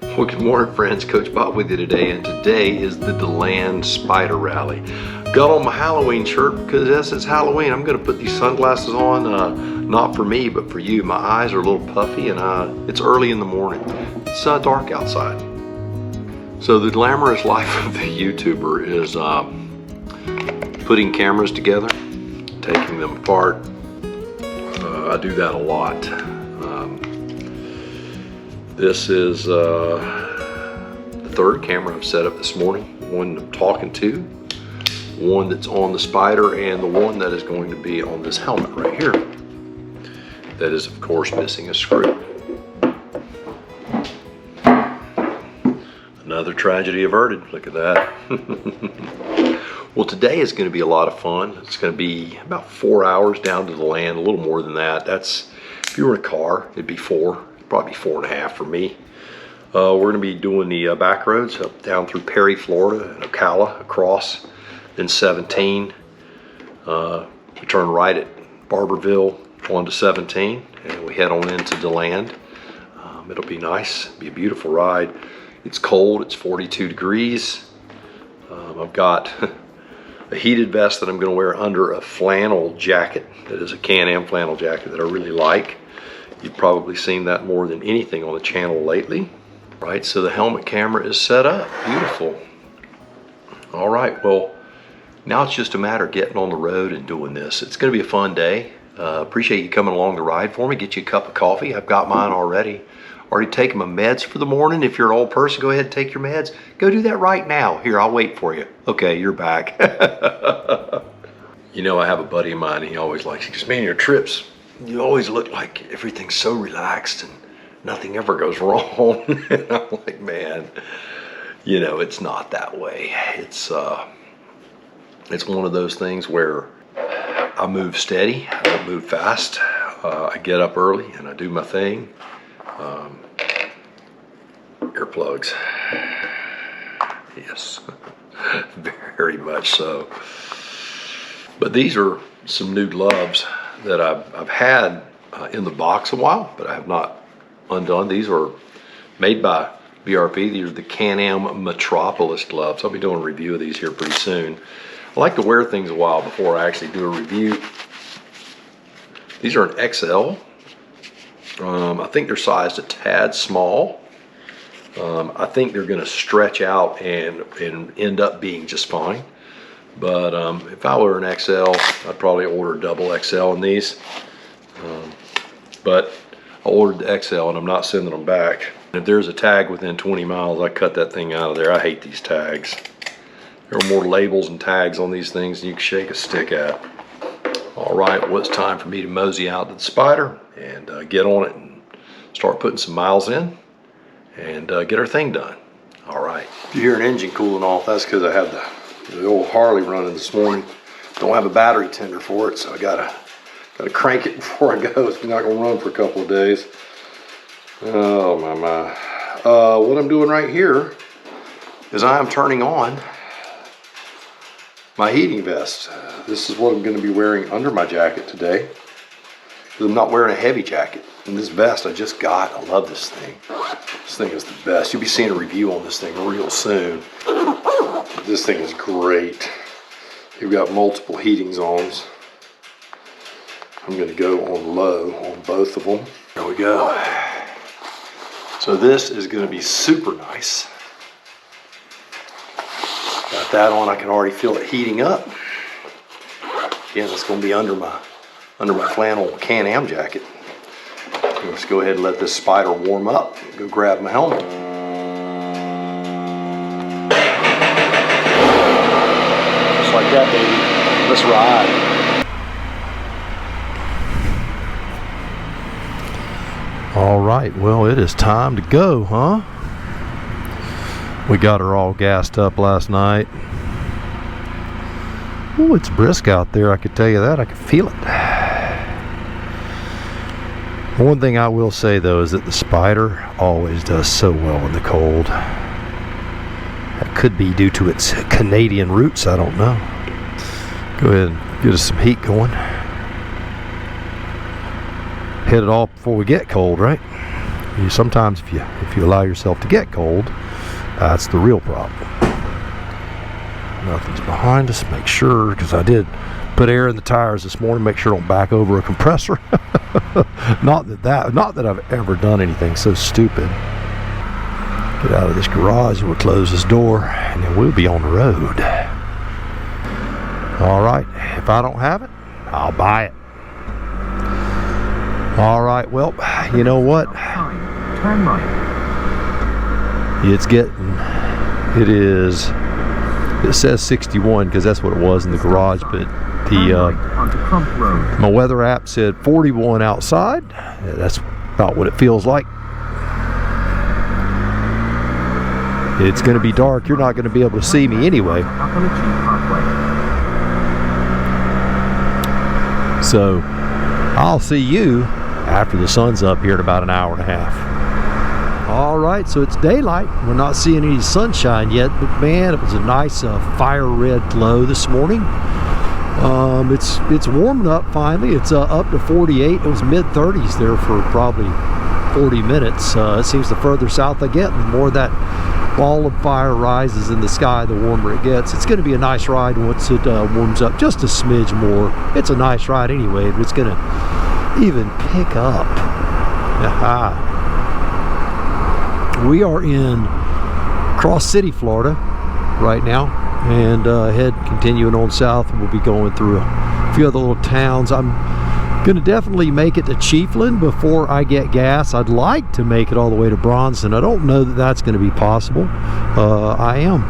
Well, good morning, friends. Coach Bob with you today, and today is the DELAND Spider Rally. Got on my Halloween shirt because yes, it's Halloween. I'm going to put these sunglasses on, not for me, but for you. My eyes are a little puffy, and it's early in the morning. It's dark outside. So the glamorous life of the YouTuber is putting cameras together, taking them apart. I do that a lot. This is the third camera I've set up this morning. One I'm talking to, one that's on the Spider, and the one that is going to be on this helmet right here. That is, of course, missing a screw. Another tragedy averted. Look at that. Well, today is going to be a lot of fun. It's going to be about 4 hours down to the land, a little more than that. That's, if you were in a car, it'd be 4. Probably 4.5 for me. We're going to be doing the back roads up down through Perry, Florida, and Ocala, across, then 17. We turn right at Barberville onto 17, and we head on into DeLand. It'll be nice. It'll be a beautiful ride. It's cold. It's 42 degrees. I've got a heated vest that I'm going to wear under a flannel jacket. That is a Can-Am flannel jacket that I really like. You've probably seen that more than anything on the channel lately. Right, so the helmet camera is set up. Beautiful. All right, well, now it's just a matter of getting on the road and doing this. It's going to be a fun day. Appreciate you coming along to ride for me. Get you a cup of coffee. I've got mine already. Already taken my meds for the morning. If you're an old person, go ahead and take your meds. Go do that right now. Here, I'll wait for you. Okay, you're back. You know, I have a buddy of mine, he always likes, he goes, man, your trips, you always look like everything's so relaxed and nothing ever goes wrong. And I'm like, man, you know, it's not that way. It's one of those things where I move steady, I don't move fast. I get up early and I do my thing. Earplugs, yes, very much so. But these are some new gloves that I've had in the box a while, but I have not undone. These are made by BRP. These are the Can-Am Metropolis gloves. I'll be doing a review of these here pretty soon. I like to wear things a while before I actually do a review. These are an XL. I think they're sized a tad small. I think they're going to stretch out and end up being just fine. But if I were an XL, I'd probably order double XL in these. But I ordered the XL and I'm not sending them back. If there's a tag within 20 miles, I cut that thing out of there. I hate these tags. There are more labels and tags on these things than you can shake a stick at. All right, well, it's time for me to mosey out to the Spider and get on it and start putting some miles in and get our thing done. All right. If you hear an engine cooling off, that's because I have the old Harley running this morning. Don't have a battery tender for it, so I gotta crank it before I go. It's not gonna run for a couple of days. Oh my. What I'm doing right here is I am turning on my heating vest. This is what I'm gonna be wearing under my jacket today, because I'm not wearing a heavy jacket. And this vest I just got, I love this thing. This thing is the best. You'll be seeing a review on this thing real soon. This thing is great. You've got multiple heating zones. I'm going to go on low on both of them. There we go. So this is going to be super nice. Got that on. I can already feel it heating up. Again, it's going to be under my flannel Can-Am jacket. Let's go ahead and let this Spider warm up. Go grab my helmet. Like that, baby. Let's ride. All right, well, it is time to go, huh? We got her all gassed up last night. Oh, it's brisk out there, I could tell you that. I could feel it. One thing I will say, though, is that the Spider always does so well in the cold. That could be due to its Canadian roots, I don't know. Go ahead and get us some heat going. Hit it all before we get cold, right? sometimes if you allow yourself to get cold, that's the real problem. Nothing's behind us. Make sure, because I did put air in the tires this morning. Make sure I don't back over a compressor. Not that I've ever done anything so stupid. Get out of this garage and we'll close this door, and then we'll be on the road. All right. If I don't have it, I'll buy it. All right. Well, you know what? Turn right. It says 61 because that's what it was in the garage, but my weather app said 41 outside. Yeah, that's about what it feels like. It's going to be dark. You're not going to be able to see me anyway. So I'll see you after the sun's up here in about an hour and a half. All right, so it's daylight. We're not seeing any sunshine yet, but man, it was a nice fire red glow this morning. It's warming up finally. It's up to 48. It was mid 30s there for probably 40 minutes. It seems the further south I get, the more that ball of fire rises in the sky, the warmer it gets. It's going to be a nice ride once it warms up just a smidge more. It's a nice ride anyway, but it's going to even pick up. Aha. We are in Cross City, Florida right now, and continuing on south. We'll be going through a few other little towns. I'm gonna definitely make it to Chiefland before I get gas. I'd like to make it all the way to Bronson. I don't know that that's going to be possible. I am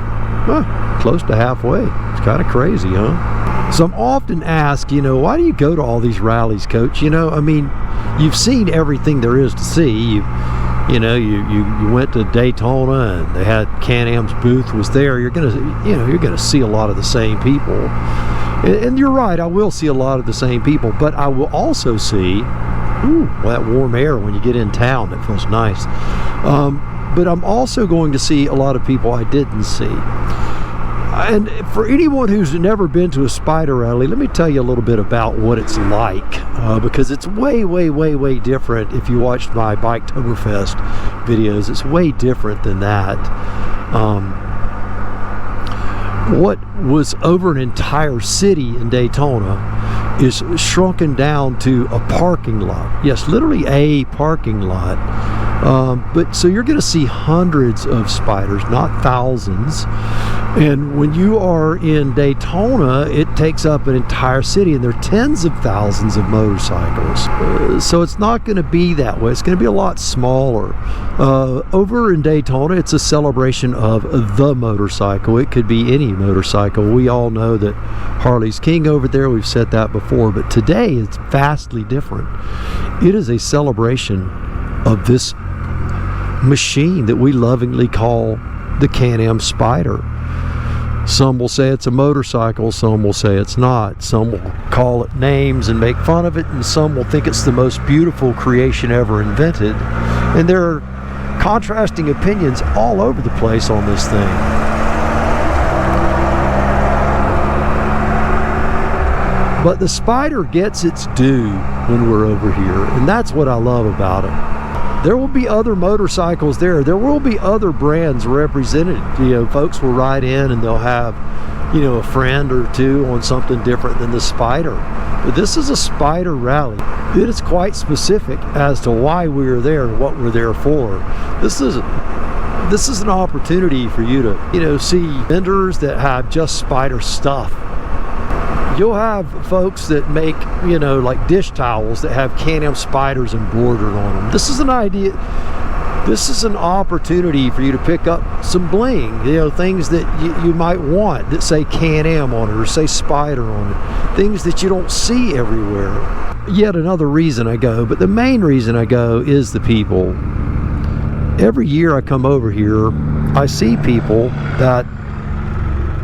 close to halfway. It's kind of crazy, huh? So I'm often asked, why do you go to all these rallies, Coach? I mean, you've seen everything there is to see. You went to Daytona and they had Can-Am's booth was there. You're gonna see a lot of the same people, and you're right. I will see a lot of the same people, but I will also see that warm air when you get in town. It feels nice. But I'm also going to see a lot of people I didn't see. And for anyone who's never been to a spider rally, let me tell you a little bit about what it's like, because it's way, way, way, way different. If you watched my Biketoberfest videos, it's way different than that. What was over an entire city in Daytona is shrunken down to a parking lot. Yes, literally a parking lot. But so you're going to see hundreds of spiders, not thousands. And when you are in Daytona, it takes up an entire city, and there are tens of thousands of motorcycles. So it's not going to be that way. It's going to be a lot smaller. Over in Daytona, it's a celebration of the motorcycle. It could be any motorcycle. We all know that Harley's king over there. We've said that before. But today, it's vastly different. It is a celebration of this machine that we lovingly call the Can-Am Spider. Some will say it's a motorcycle, some will say it's not. Some will call it names and make fun of it, and some will think it's the most beautiful creation ever invented. And there are contrasting opinions all over the place on this thing. But the Spider gets its due when we're over here, and that's what I love about it. There will be other motorcycles there. There will be other brands represented. Folks will ride in and they'll have, a friend or two on something different than the Spider. But this is a Spider rally. It is quite specific as to why we are there and what we're there for. This is an opportunity for you to, see vendors that have just Spider stuff. You'll have folks that make, like dish towels that have Can-Am spiders embroidered on them. This is an idea. This is an opportunity for you to pick up some bling, things that you might want that say Can-Am on it or say Spider on it. Things that you don't see everywhere. Yet another reason I go, but the main reason I go is the people. Every year I come over here, I see people that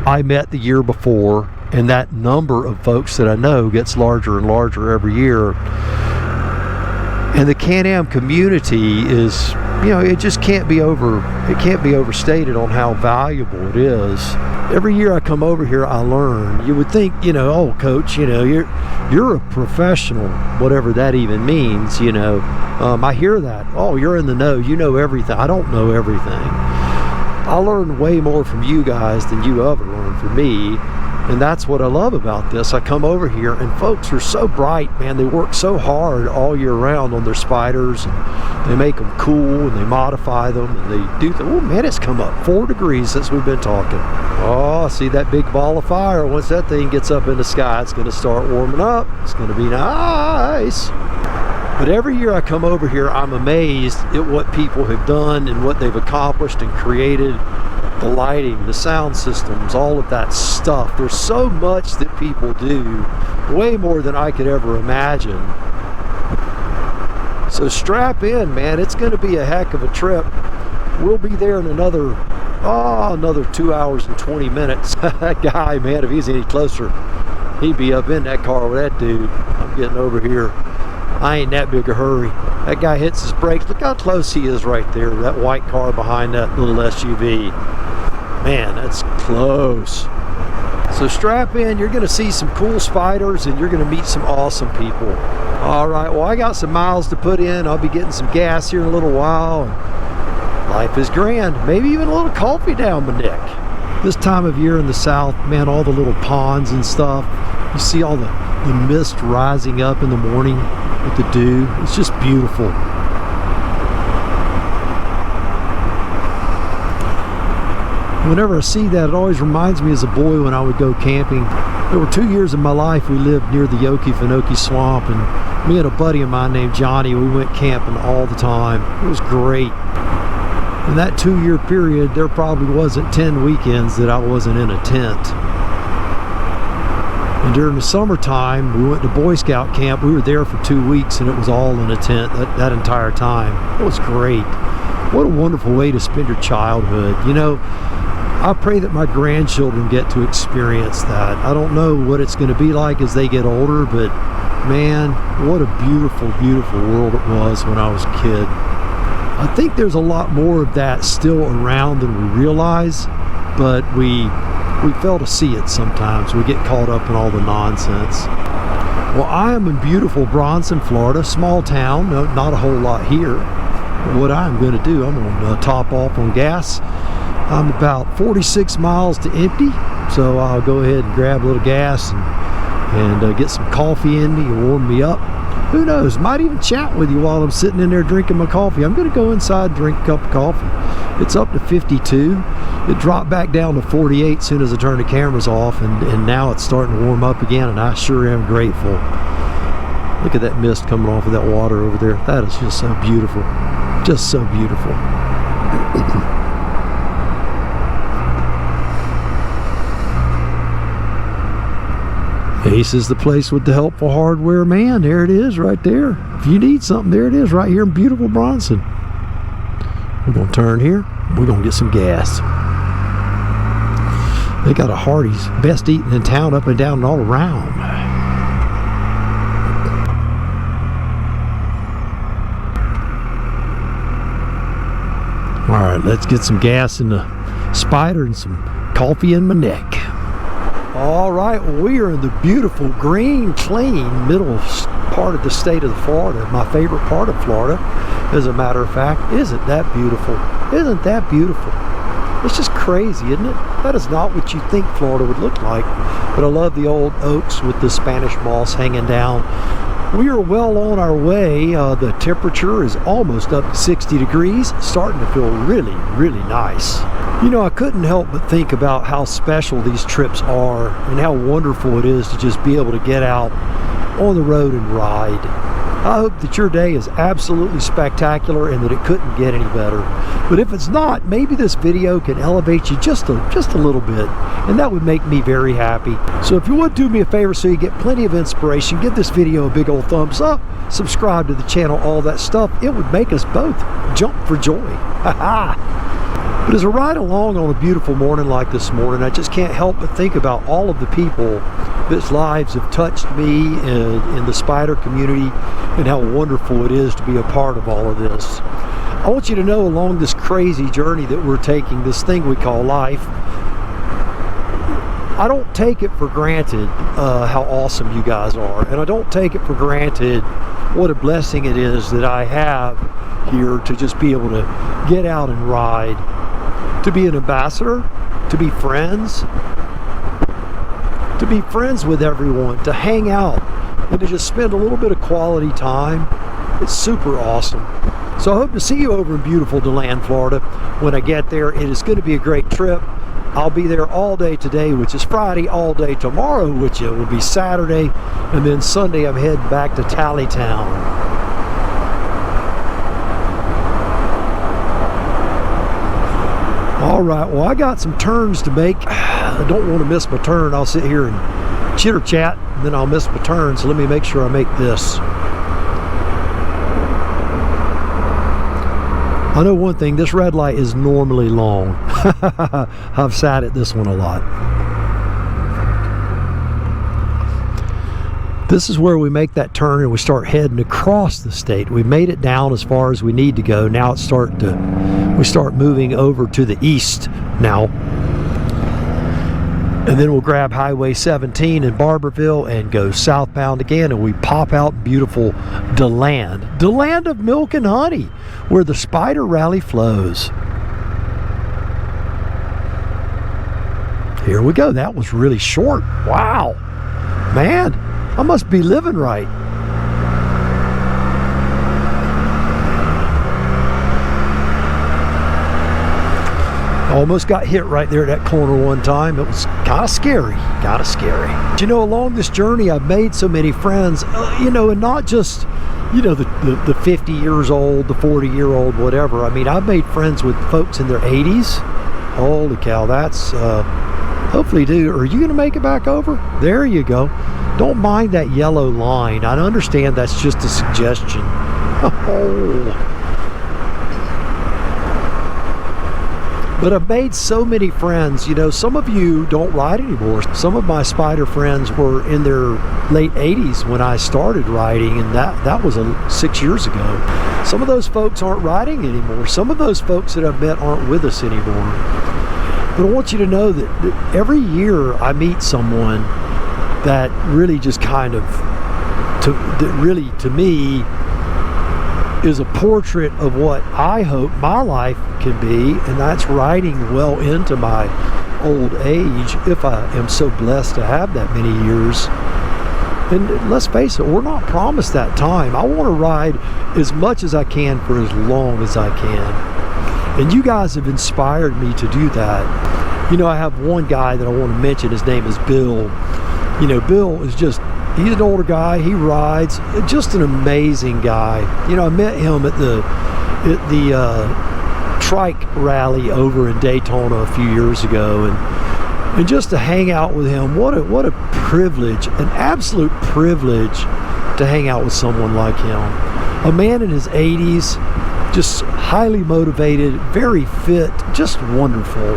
I met the year before, and that number of folks that I know gets larger and larger every year. And the Can-Am community is you know, it just can't be overstated on how valuable it is. Every year I come over here, I learn. You would think, you know, oh, coach, you know, you're a professional, whatever that even means, you know. I hear that. Oh, you're in the know. You know everything. I don't know everything. I learn way more from you guys than you ever learned from me. And that's what I love about this. I come over here and folks are so bright, man. They work so hard all year round on their spiders. And they make them cool and they modify them and they do oh man, it's come up 4 degrees since we've been talking. Oh, see that big ball of fire. Once that thing gets up in the sky, it's going to start warming up. It's going to be nice. But every year I come over here, I'm amazed at what people have done and what they've accomplished and created. The lighting, the sound systems, all of that stuff. There's so much that people do, way more than I could ever imagine. So strap in, man. It's going to be a heck of a trip. We'll be there in another 2 hours and 20 minutes. That guy, man, if he's any closer, he'd be up in that car with that dude. I'm getting over here. I ain't that big a hurry. That guy hits his brakes. Look how close he is right there. That white car behind that little SUV. Man, that's close. So strap in. You're going to see some cool spiders and you're going to meet some awesome people. All right, well, I got some miles to put in. I'll be getting some gas here in a little while. Life is grand. Maybe even a little coffee down my neck. This time of year in the south, man, all the little ponds and stuff. You see all the mist rising up in the morning with the dew. It's just beautiful. Whenever I see that, it always reminds me as a boy when I would go camping. There were 2 years of my life we lived near the Okefenokee Swamp, and me and a buddy of mine named Johnny, we went camping all the time. It was great. In that 2-year period, there probably wasn't 10 weekends that I wasn't in a tent. And during the summertime, we went to Boy Scout camp. We were there for 2 weeks, and it was all in a tent that entire time. It was great. What a wonderful way to spend your childhood. You know, I pray that my grandchildren get to experience that. I don't know what it's going to be like as they get older, but man, what a beautiful, beautiful world it was when I was a kid. I think there's a lot more of that still around than we realize, but we fail to see it sometimes. We get caught up in all the nonsense. Well, I am in beautiful Bronson, Florida, small town, not a whole lot here. But what I'm going to do, I'm going to top off on gas. I'm about 46 miles to empty, so I'll go ahead and grab a little gas and get some coffee in me and warm me up. Who knows, might even chat with you while I'm sitting in there drinking my coffee. I'm going to go inside and drink a cup of coffee. It's up to 52. It dropped back down to 48 as soon as I turned the cameras off, and now it's starting to warm up again, and I sure am grateful. Look at that mist coming off of that water over there. That is just so beautiful. Just so beautiful. Ace is the place with the helpful hardware man. There it is right there. If you need something, there it is right here in beautiful Bronson. We're going to turn here. We're going to get some gas. They got a Hardee's, best eating in town, up and down and all around. All right, let's get some gas in the Spider and some coffee in my neck. All right, well, we are in the beautiful green, clean middle part of the state of Florida. My favorite part of Florida, as a matter of fact. Isn't that beautiful? Isn't that beautiful? It's just crazy, isn't it? That is not what you think Florida would look like. But I love the old oaks with the Spanish moss hanging down. We are well on our way. The temperature is almost up to 60 degrees, starting to feel really, really nice. You know, I couldn't help but think about how special these trips are and how wonderful it is to just be able to get out on the road and ride. I hope that your day is absolutely spectacular and that it couldn't get any better. But if it's not, maybe this video can elevate you just a little bit, and that would make me very happy. So if you would do me a favor so you get plenty of inspiration, give this video a big old thumbs up, subscribe to the channel, all that stuff. It would make us both jump for joy. But as I ride along on a beautiful morning like this morning, I just can't help but think about all of the people whose lives have touched me in the spider community and how wonderful it is to be a part of all of this. I want you to know along this crazy journey that we're taking, this thing we call life, I don't take it for granted how awesome you guys are, and I don't take it for granted what a blessing it is that I have here to just be able to get out and ride, to be an ambassador, to be friends with everyone, to hang out, and to just spend a little bit of quality time. It's super awesome. So I hope to see you over in beautiful Deland, Florida when I get there. It is going to be a great trip. I'll be there all day today, which is Friday, all day tomorrow, which it will be Saturday, and then Sunday I'm heading back to Tallytown. All right, well, I got some turns to make. I don't want to miss my turn. I'll sit here and chitter chat, and then I'll miss my turn, so let me make sure I make this. I know one thing, this red light is normally long. I've sat at this one a lot. This is where we make that turn and we start heading across the state. We made it down as far as we need to go. Now we start moving over to the east now. And then we'll grab Highway 17 in Barberville and go southbound again, and we pop out beautiful DeLand. DeLand of milk and honey, where the Spider Rally flows. Here we go. That was really short. Wow. Man, I must be living right. Almost got hit right there at that corner one time. It was kind of scary, But you know, along this journey, I've made so many friends, you know, and not just, you know, the 50 years old, the 40-year-old, whatever. I mean, I've made friends with folks in their 80s. Holy cow, that's, hopefully, dude, are you going to make it back over? There you go. Don't mind that yellow line. I understand that's just a suggestion. Oh. But I've made so many friends. You know, some of you don't ride anymore. Some of my Spider friends were in their late 80s when I started riding, and that was 6 years ago. Some of those folks aren't riding anymore. Some of those folks that I've met aren't with us anymore. But I want you to know that every year I meet someone that really just kind of, to me, is a portrait of what I hope my life can be, and that's riding well into my old age, if I am so blessed to have that many years. And let's face it, we're not promised that time. I want to ride as much as I can for as long as I can. And you guys have inspired me to do that. You know, I have one guy that I want to mention. His name is Bill. You know, Bill is just, he's an older guy. He rides. Just an amazing guy. You know, I met him at the trike rally over in Daytona a few years ago, and just to hang out with him, what a privilege, an absolute privilege to hang out with someone like him. A man in his 80s, just highly motivated, very fit, just wonderful.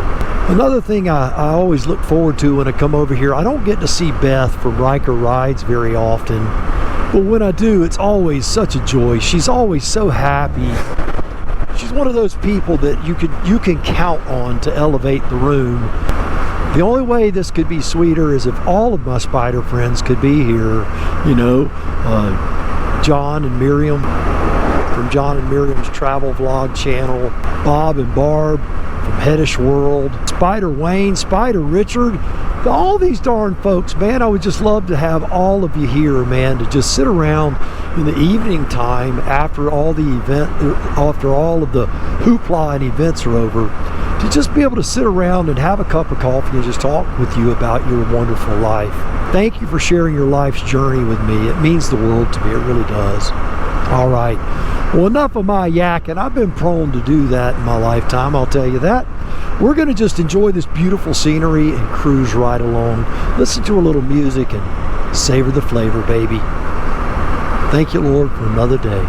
Another thing I always look forward to when I come over here, I don't get to see Beth from Riker Rides very often, but when I do, it's always such a joy. She's always so happy. She's one of those people that you can count on to elevate the room. The only way this could be sweeter is if all of my Spider friends could be here. You know, John and Miriam from John and Miriam's travel vlog channel, Bob and Barb from Headish World, Spider Wayne, Spider Richard, all these darn folks, man. I would just love to have all of you here, man, to just sit around in the evening time after all of the hoopla and events are over, to just be able to sit around and have a cup of coffee and just talk with you about your wonderful life. Thank you for sharing your life's journey with me. It means the world to me. It really does. All right. Well, enough of my yakking. I've been prone to do that in my lifetime, I'll tell you that. We're going to just enjoy this beautiful scenery and cruise right along. Listen to a little music and savor the flavor, baby. Thank you, Lord, for another day.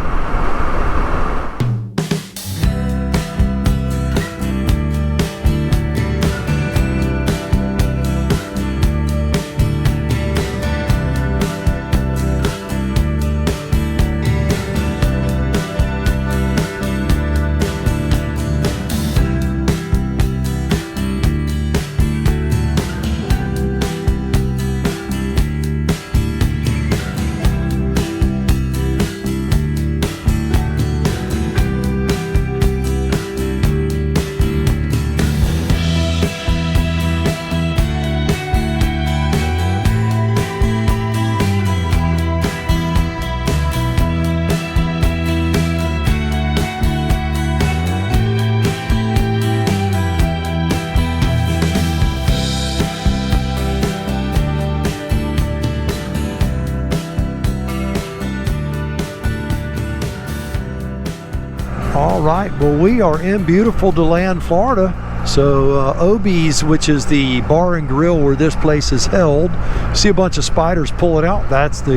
Well, we are in beautiful Deland, Florida. So Obie's, which is the bar and grill where this place is held, see a bunch of spiders pulling out. That's the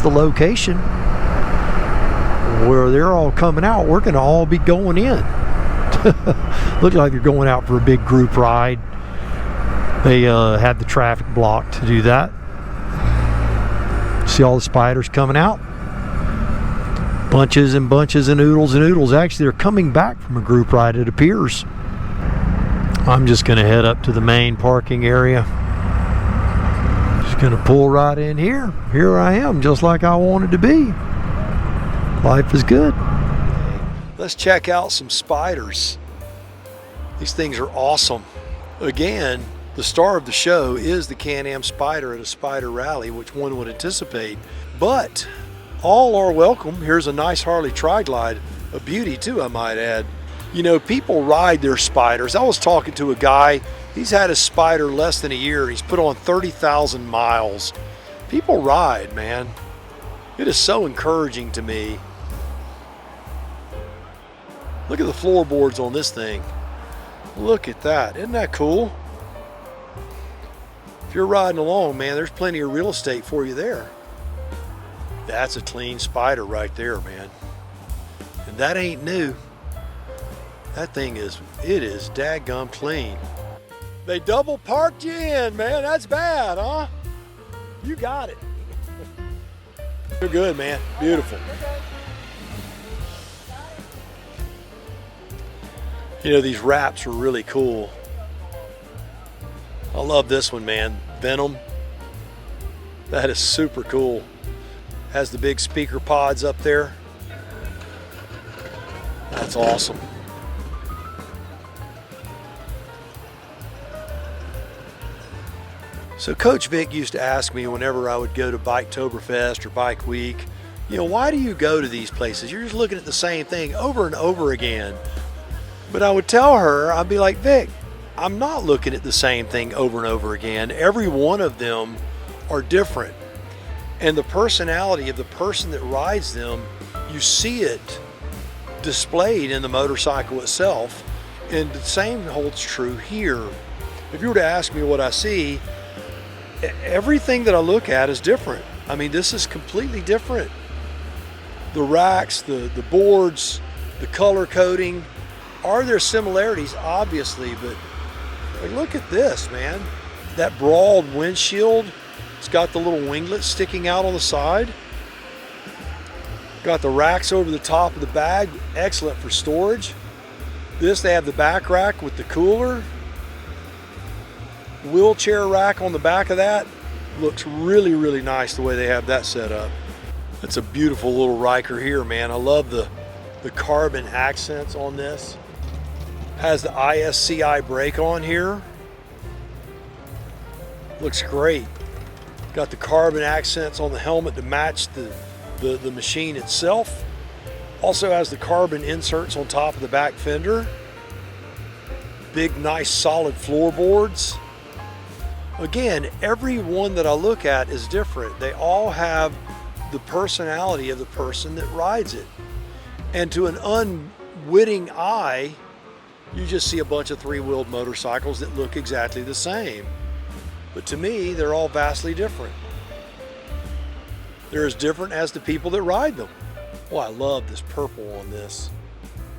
location where they're all coming out. We're going to all be going in. Looks like they're going out for a big group ride. They had the traffic blocked to do that. See all the spiders coming out? Bunches and bunches and oodles and oodles. Actually, they're coming back from a group ride, it appears. I'm just going to head up to the main parking area. Just going to pull right in here. Here I am, just like I wanted to be. Life is good. Let's check out some spiders. These things are awesome. Again, the star of the show is the Can-Am Spider at a Spider Rally, which one would anticipate. But all are welcome. Here's a nice Harley Tri-Glide, a beauty too, I might add. You know, people ride their spiders. I was talking to a guy, he's had a spider less than a year. He's put on 30,000 miles. People ride, man. It is so encouraging to me. Look at the floorboards on this thing. Look at that. Isn't that cool? If you're riding along, man, there's plenty of real estate for you there. That's a clean spider right there, man. And that ain't new. That thing is daggum clean. They double parked you in, man. That's bad, huh? You got it. You're good, man. Beautiful. You know, these wraps are really cool. I love this one, man. Venom. That is super cool. Has the big speaker pods up there. That's awesome. So Coach Vic used to ask me whenever I would go to Biketoberfest or Bike Week, you know, why do you go to these places? You're just looking at the same thing over and over again. But I would tell her, I'd be like, Vic, I'm not looking at the same thing over and over again. Every one of them are different. And the personality of the person that rides them, you see it displayed in the motorcycle itself. And the same holds true here. If you were to ask me what I see, everything that I look at is different. I mean, this is completely different. The racks, the boards, the color coding. Are there similarities? Obviously, but look at this, man. That broad windshield. It's got the little winglets sticking out on the side. Got the racks over the top of the bag. Excellent for storage. This, they have the back rack with the cooler. Wheelchair rack on the back of that. Looks really, really nice the way they have that set up. It's a beautiful little Riker here, man. I love the carbon accents on this. Has the ISCI brake on here. Looks great. Got the carbon accents on the helmet to match the machine itself. Also has the carbon inserts on top of the back fender. Big, nice, solid floorboards. Again, every one that I look at is different. They all have the personality of the person that rides it. And to an unwitting eye, you just see a bunch of three-wheeled motorcycles that look exactly the same. But to me, they're all vastly different. They're as different as the people that ride them. Oh, I love this purple on this.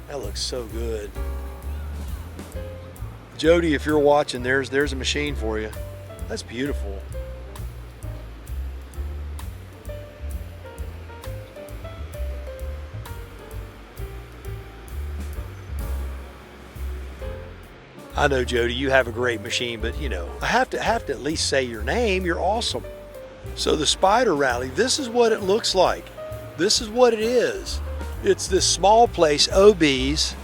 That looks so good. Jody, if you're watching, there's a machine for you. That's beautiful. I know, Jody, you have a great machine, but you know, I have to at least say your name. You're awesome. So the Spider Rally, this is what it looks like. This is what it is. It's this small place, OB's,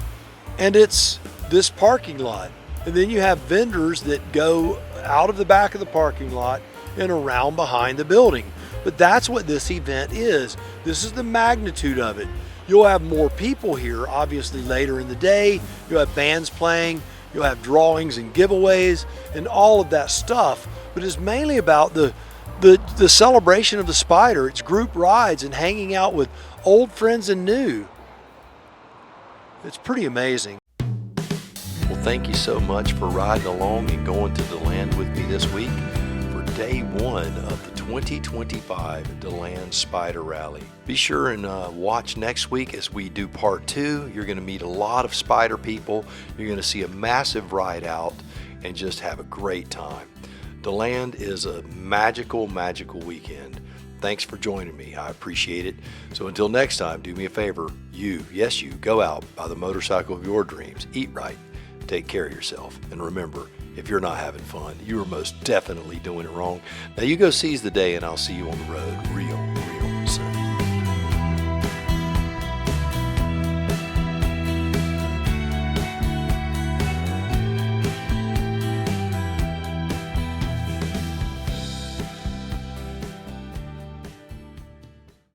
and it's this parking lot. And then you have vendors that go out of the back of the parking lot and around behind the building. But that's what this event is. This is the magnitude of it. You'll have more people here, obviously, later in the day. You'll have bands playing. You'll have drawings and giveaways and all of that stuff. But it's mainly about the celebration of the Spider. It's group rides and hanging out with old friends and new. It's pretty amazing. Well, thank you so much for riding along and going to DeLand with me this week for day one of the 2025 DeLand Spider Rally. Be sure and watch next week as we do part two. You're going to meet a lot of spider people. You're going to see a massive ride out and just have a great time. DeLand is a magical, magical weekend. Thanks for joining me. I appreciate it. So until next time, do me a favor. You, yes you, go out, buy the motorcycle of your dreams, eat right, take care of yourself, and remember, if you're not having fun, you are most definitely doing it wrong. Now you go seize the day, and I'll see you on the road real